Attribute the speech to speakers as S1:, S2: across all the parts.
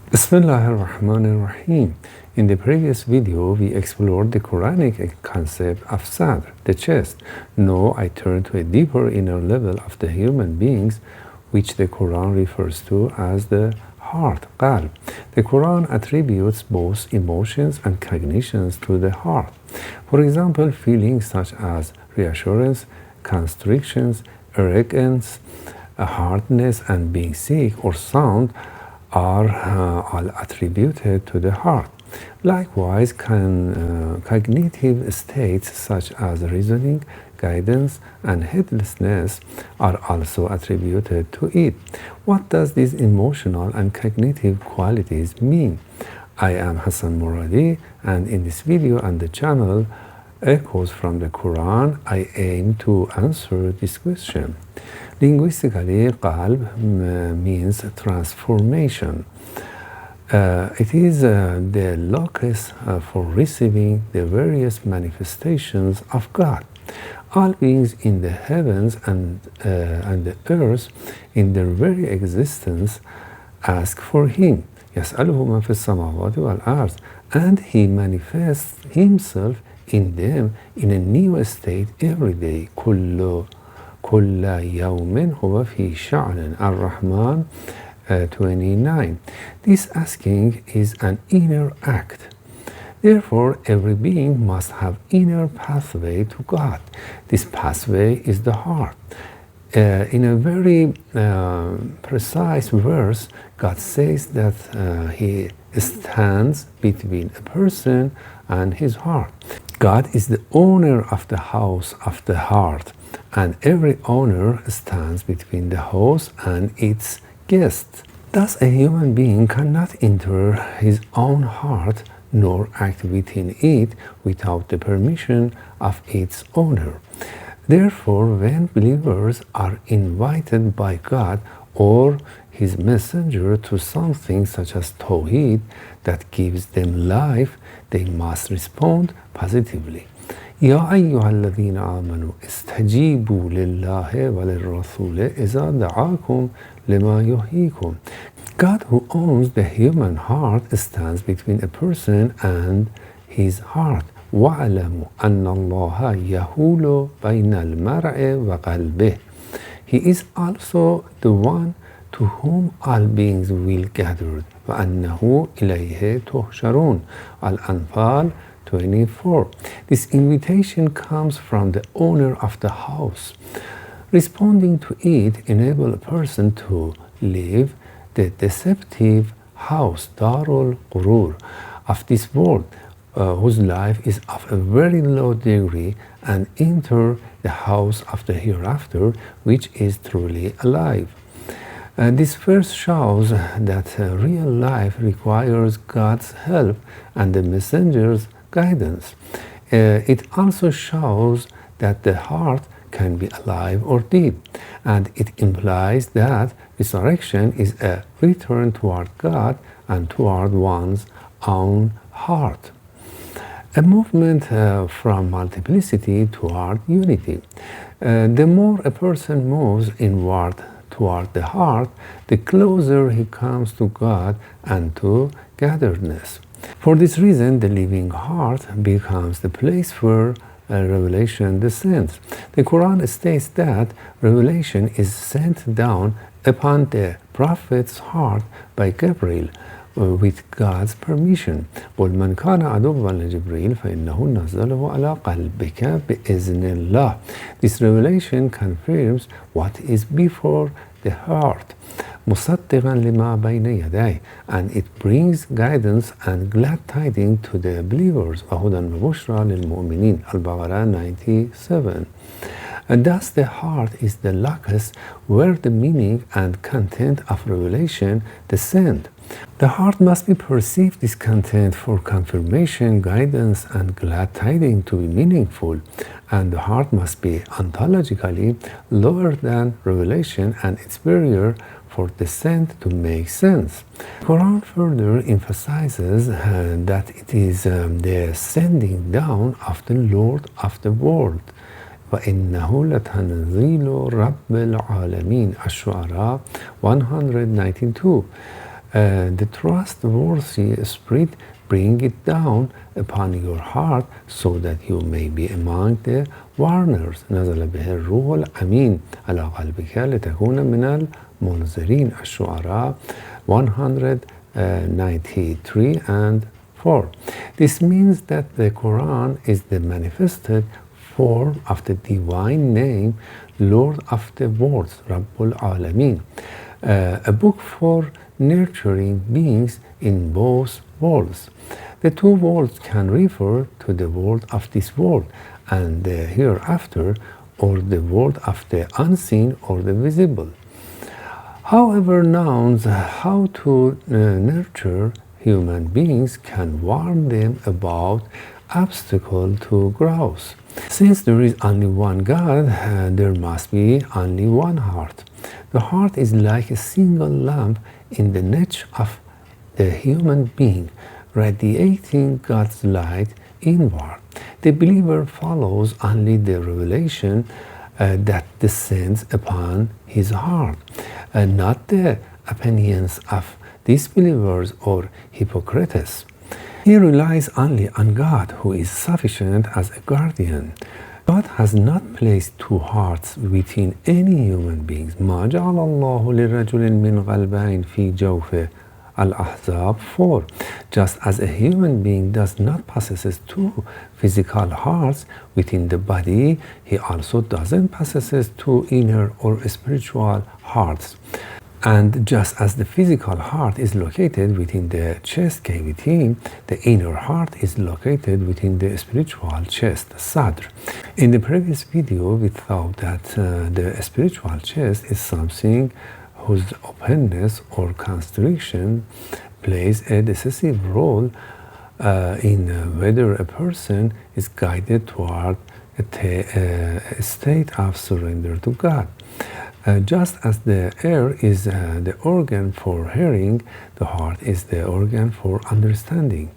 S1: Bismillahirrahmanirrahim. In the previous video, we explored the Quranic concept of sadr, the chest. Now I turn to a deeper inner level of the human beings, which the Quran refers to as the heart, qalb. The Quran attributes both emotions and cognitions to the heart. For example, feelings such as reassurance, constrictions, arrogance, hardness, and being sick or sound are all attributed to the heart. Likewise, cognitive states such as reasoning, guidance, and heedlessness are also attributed to it. What does these emotional and cognitive qualities mean? I am Hassan Moradi, and in this video on the channel Echoes from the Quran, I aim to answer this question. Linguistically, qalb means transformation. It is the locus for receiving the various manifestations of God. All beings in the heavens and the earth, in their very existence, ask for Him. يَسْأَلُهُ مَنْ فِي السَّمَاوَاتِ وَالْأَرْضِ, and He manifests Himself in them in a new state every day. كل يوم هو في شأن. Ar-Rahman 29. This asking is an inner act. Therefore, every being must have inner pathway to God. This pathway is the heart. In a very precise verse, God says that He stands between a person and his heart. God is the owner of the house of the heart, and every owner stands between the house and its guests. Thus, a human being cannot enter his own heart nor act within it without the permission of its owner. Therefore, when believers are invited by God or His messenger to something such as Tawheed that gives them life, they must respond positively. يا أيها الذين آمنوا استجيبوا لله وللرسول إذا دعاكم لما يحييكم. God, who owns the human heart, stands between a person and his heart. وَاعْلَمُوا أَنَّ اللَّهَ يَحُولُ بَيْنَ الْمَرْءِ وَقَلْبِهِ. He is also the one to whom all beings will gather. وَأَنَّهُ إِلَيْهِ تُحْشَرُونَ. Al-Anfal 24. This invitation comes from the owner of the house. Responding to it enables a person to leave the deceptive house, Darul Qurur, of this world, whose life is of a very low degree, and enter the house of the hereafter, which is truly alive. This verse shows that real life requires God's help and the messenger's guidance. It also shows that the heart can be alive or dead, and it implies that resurrection is a return toward God and toward one's own heart. A movement from multiplicity toward unity. The more a person moves inward toward the heart, the closer he comes to God and to gatheredness. For this reason, the living heart becomes the place where revelation descends. The Quran states that revelation is sent down upon the prophet's heart by Gabriel with God's permission. قُلْ مَنْ كَانَ عَدُوًّا لِجِبْرِيلَ فَإِنَّهُ نَزَّلَهُ عَلَى قَلْبِكَ بِإِذْنِ اللَّهِ. This revelation confirms what is before the heart, مُصَدِّقًا لِمَا بَيْنَ يَدَيْهِ, and it brings guidance and glad tidings to the believers. وَهُدًى وَبُشْرَى لِلْمُؤْمِنِينَ. Al-Baqarah 97. And thus the heart is the locus where the meaning and content of revelation descend. The heart must be perceived this content for confirmation, guidance, and glad tidings to be meaningful, and the heart must be ontologically lower than revelation and its barrier for descent to make sense. Quran further emphasizes that it is the sending down of the Lord of the world. وَإِنَّهُ لَتَنزِيلُ رَبِّ الْعَالَمِينَ. Ash-Shu'ara 192. The trustworthy Spirit bring it down upon your heart so that you may be among the warners. نزل به الروح الأمين على قلبك لتكون من المنذرين. الشعراء 193 and 4. This means that the Quran is the manifested form of the divine name, Lord of the worlds, Rabbul Alameen, a book for nurturing beings in both worlds. The two worlds can refer to the world of this world and the hereafter, or the world of the unseen or the visible. However, nouns how to nurture human beings can warn them about obstacle to growth. Since there is only one God, there must be only one heart. The heart is like a single lamp in the niche of the human being, radiating God's light inward. The believer follows only the revelation that descends upon his heart, not the opinions of disbelievers or hypocrites. He relies only on God, who is sufficient as a guardian. God has not placed two hearts within any human beings. ما جعل الله لرجل من قلبين في جوفه. Al-Ahzab 4. Just as a human being does not possess two physical hearts within the body, he also doesn't possess two inner or spiritual hearts. And just as the physical heart is located within the chest cavity, the inner heart is located within the spiritual chest, sadr. In the previous video, we thought that the spiritual chest is something whose openness or constriction plays a decisive role in whether a person is guided toward a state of surrender to God. Just as the ear is the organ for hearing, the heart is the organ for understanding.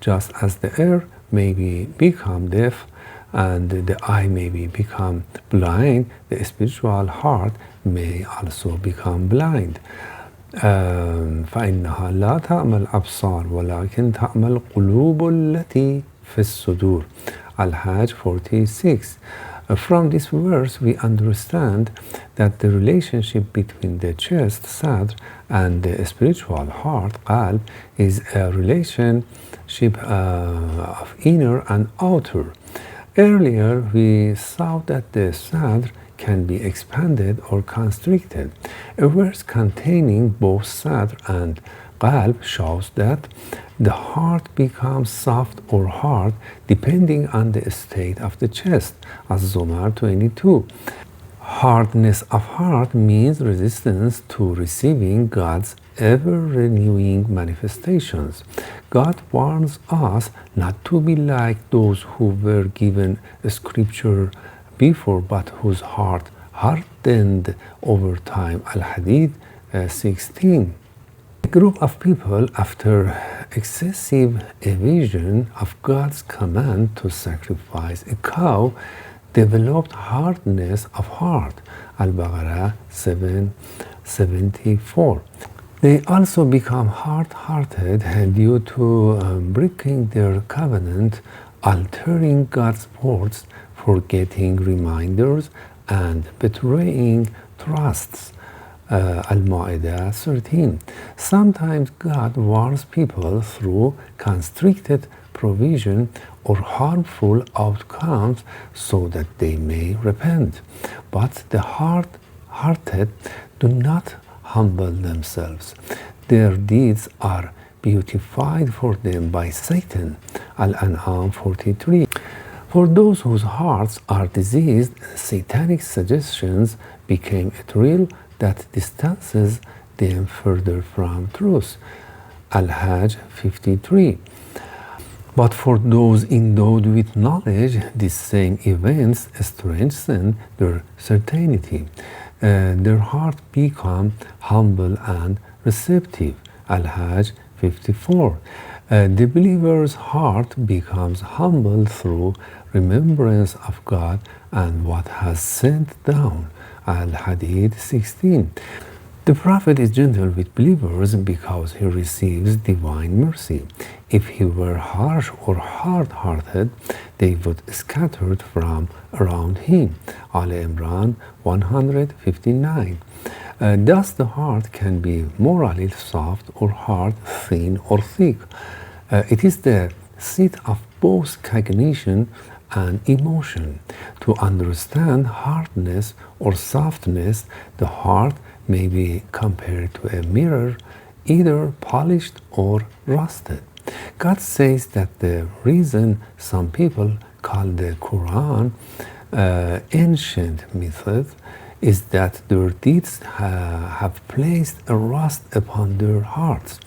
S1: Just as the ear may become deaf and the eye may become blind, the spiritual heart may also become blind. فإنها لا تعمى الأبصار ولكن تعمى القلوب التي في الصدور. Al-Hajj 46. From this verse, we understand that the relationship between the chest, sadr, and the spiritual heart, qalb, is a relationship of inner and outer. Earlier, we saw that the sadr can be expanded or constricted. A verse containing both sadr and qalb shows that the heart becomes soft or hard depending on the state of the chest, as Zomar 22. Hardness of heart means resistance to receiving God's ever-renewing manifestations. God warns us not to be like those who were given a scripture before but whose heart hardened over time. Al-Hadid 16. A group of people, after excessive evasion of God's command to sacrifice a cow, developed hardness of heart. Al-Baqarah 7:74. They also become hard-hearted due to breaking their covenant, altering God's words, forgetting reminders, and betraying trusts. Al-Ma'idah 13. Sometimes God warns people through constricted provision or harmful outcomes so that they may repent. But the hard-hearted do not humble themselves. Their deeds are beautified for them by Satan. Al-An'am 43. For those whose hearts are diseased, satanic suggestions became a thrill that distances them further from truth. Al-Hajj 53. But for those endowed with knowledge, these same events strengthen their certainty. Their heart become humble and receptive. Al-Hajj 54. The believer's heart becomes humble through remembrance of God and what has sent down. Al-Hadid 16. The Prophet is gentle with believers because he receives divine mercy. If he were harsh or hard-hearted, they would scatter from around him. Ali Imran 159. Thus the heart can be morally soft or hard, thin or thick. It is the seat of both cognition and emotion. To understand hardness or softness, the heart may be compared to a mirror, either polished or rusted. God says that the reason some people call the Qur'an ancient method is that their deeds have placed a rust upon their hearts,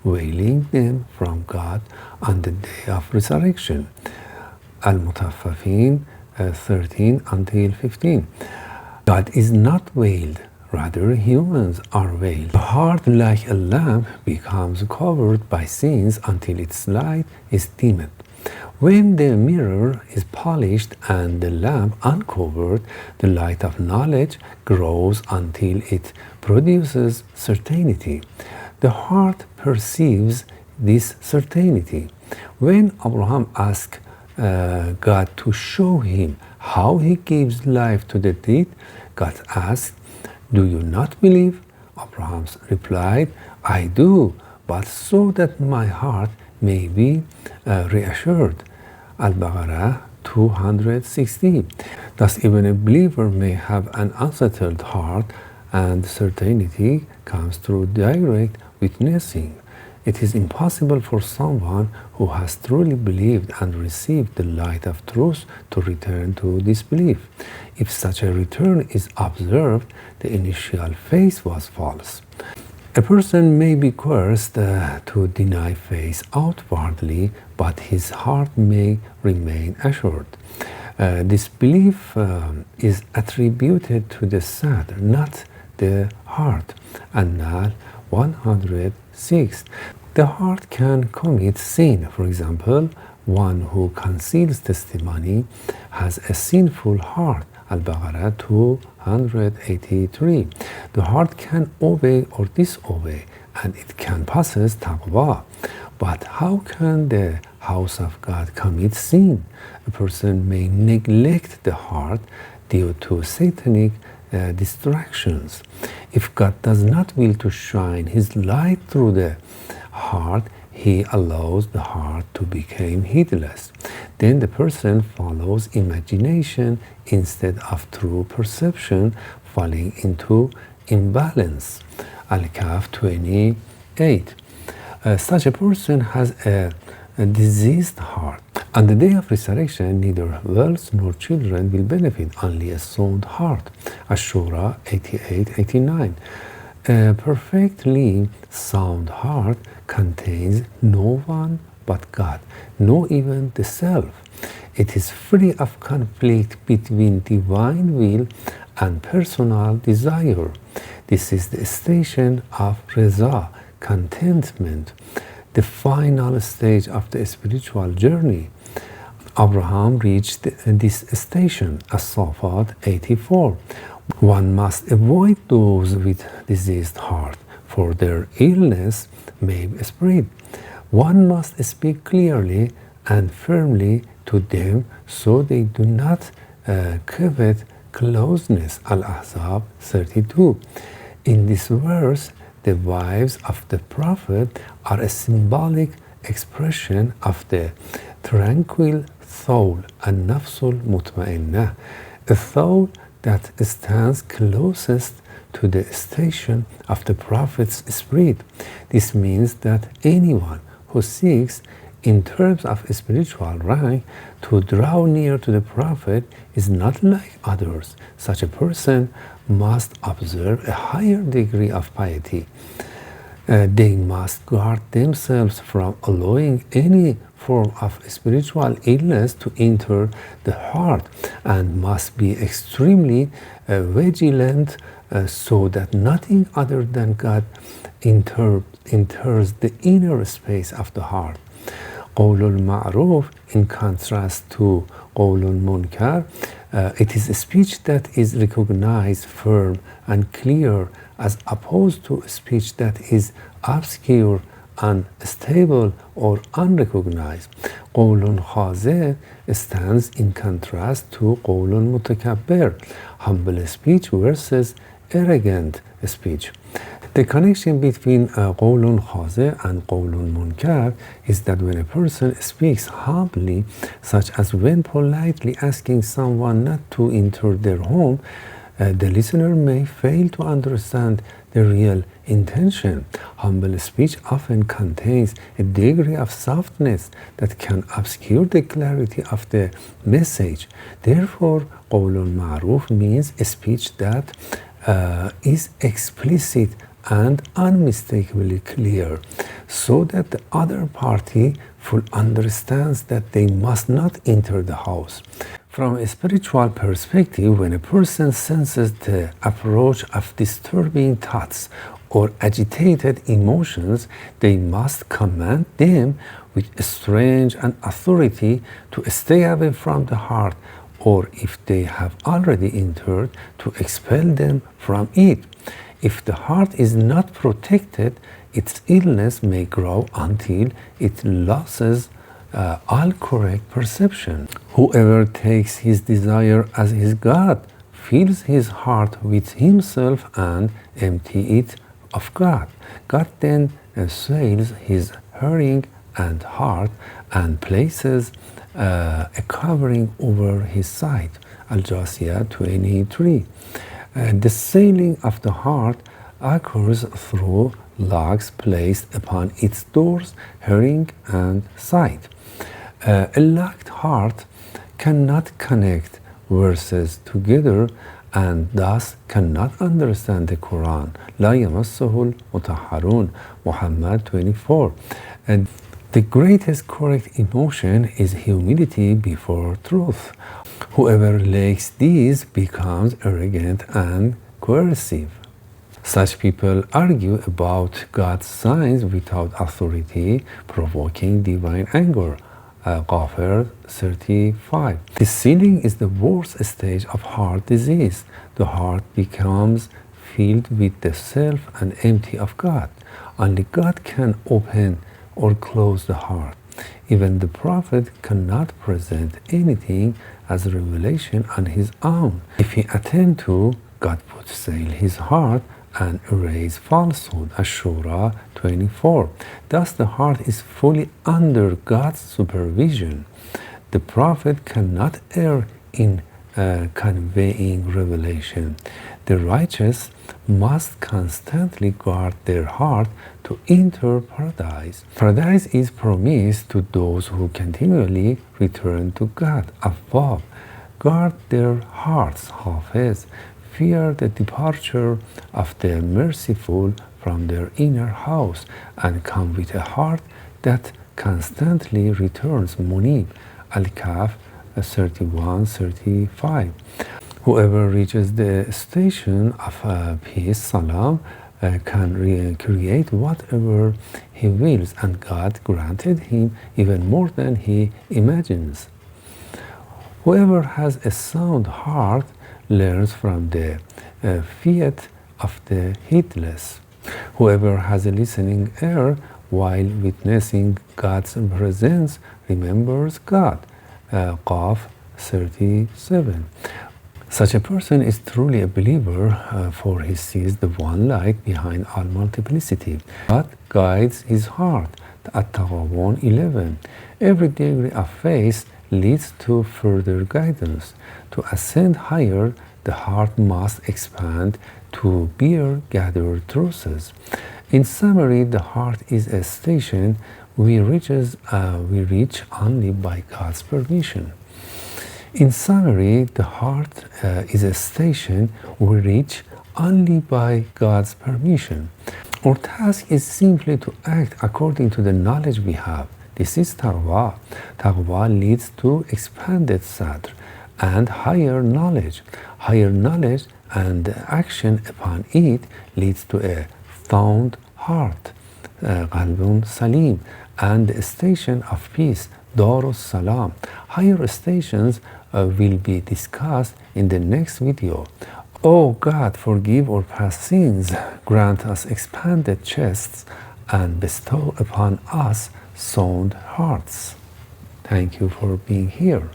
S1: veiling them from God on the day of resurrection. Al-Mutaffifin 13 until 15. God is not veiled, rather humans are veiled. The heart, like a lamp, becomes covered by sins until its light is dimmed. When the mirror is polished and the lamp uncovered, the light of knowledge grows until it produces certainty. The heart perceives this certainty. When Abraham asked God to show him how he gives life to the dead, God asked, "Do you not believe?" Abraham replied, "I do, but so that my heart may be reassured." Al-Baqarah 260. Thus even a believer may have an unsettled heart, and certainty comes through direct witnessing. It is impossible for someone who has truly believed and received the light of truth to return to disbelief. If such a return is observed, the initial faith was false. A person may be coerced to deny faith outwardly, but his heart may remain assured. This belief is attributed to the sadr, not the heart. An-Nahl 106. The heart can commit sin. For example, one who conceals testimony has a sinful heart. Al-Baqarah 283. The heart can obey or disobey, and it can possess taqwa. But how can the house of God commit sin? A person may neglect the heart due to satanic distractions. If God does not will to shine His light through the heart, He allows the heart to become heedless. Then the person follows imagination instead of true perception, falling into imbalance. Al-Kahf 28. Such a person has a diseased heart. On the day of resurrection, neither wealth nor children will benefit, only a sound heart. Ash-Shura 88-89. A perfectly sound heart contains no one but God, no even the self. It is free of conflict between divine will and personal desire. This is the station of reza, contentment, the final stage of the spiritual journey. Abraham reached this station, As-Safat 84. One must avoid those with diseased heart, for their illness may spread. One must speak clearly and firmly to them so they do not covet closeness. Al-Ahzab 32. In this verse, the wives of the Prophet are a symbolic expression of the tranquil soul, and nafsul mutmainnah, a soul that stands closest to the station of the Prophet's spirit. This means that anyone who seeks, in terms of spiritual rank, to draw near to the Prophet is not like others. Such a person must observe a higher degree of piety. They must guard themselves from allowing any form of spiritual illness to enter the heart, and must be extremely vigilant so that nothing other than God enters the inner space of the heart. Qawlul Ma'ruf, in contrast to Qawlul Munkar, It is a speech that is recognized, firm, and clear, as opposed to a speech that is obscure, unstable, or unrecognized. قول خاضع stands in contrast to قول متكبر, humble speech versus arrogant speech. The connection between قول خاضع and قول منكر is that when a person speaks humbly, such as when politely asking someone not to enter their home, the listener may fail to understand the real intention. Humble speech often contains a degree of softness that can obscure the clarity of the message. Therefore, قول معروف means a speech that is explicit and unmistakably clear, so that the other party fully understands that they must not enter the house. From a spiritual perspective, when a person senses the approach of disturbing thoughts or agitated emotions, they must command them with strength and authority to stay away from the heart, or if they have already entered, to expel them from it. If the heart is not protected, its illness may grow until it loses all correct perception. Whoever takes his desire as his God fills his heart with himself and empties it of God. God then assails his hearing and heart and places a covering over his sight. Al-Jasiyah 23. The sealing of the heart occurs through locks placed upon its doors, hearing, and sight. A locked heart cannot connect verses together and thus cannot understand the Quran. لا يمسه المطهرون, Muhammad 24. And the greatest correct emotion is humility before truth. Whoever lacks these becomes arrogant and coercive. Such people argue about God's signs without authority, provoking divine anger. Ghafir 35. The sealing is the worst stage of heart disease. The heart becomes filled with the self and empty of God. Only God can open or close the heart. Even the prophet cannot present anything as a revelation on his own. If he attend to, God would seal his heart and erase falsehood. Ash-Shura 24. Thus the heart is fully under God's supervision. The prophet cannot err in conveying revelation. The righteous must constantly guard their heart to enter paradise. Paradise is promised to those who continually return to God. Awwab. Guard their hearts. Hafiz. Fear the departure of the merciful from their inner house and come with a heart that constantly returns. Munib. Al-Kahf 31-35. Whoever reaches the station of peace, salām, can create whatever he wills, and God granted him even more than he imagines. Whoever has a sound heart learns from the fiat of the heedless. Whoever has a listening ear while witnessing God's presence remembers God. Qaf 37. Such a person is truly a believer, for he sees the one light behind all multiplicity. God guides his heart. At-Taghabun 11. Every degree of faith leads to further guidance. To ascend higher, the heart must expand to bear gathered truths. In summary, the heart is a station we reach only by God's permission. In summary, the heart is a station we reach only by God's permission. Our task is simply to act according to the knowledge we have. This is taqwa. Taqwa leads to expanded sadr and higher knowledge. Higher knowledge and action upon it leads to a sound heart, qalb salīm, and a station of peace, Darus Salam. Higher stations will be discussed in the next video. Oh God, forgive our past sins, grant us expanded chests, and bestow upon us sound hearts. Thank you for being here.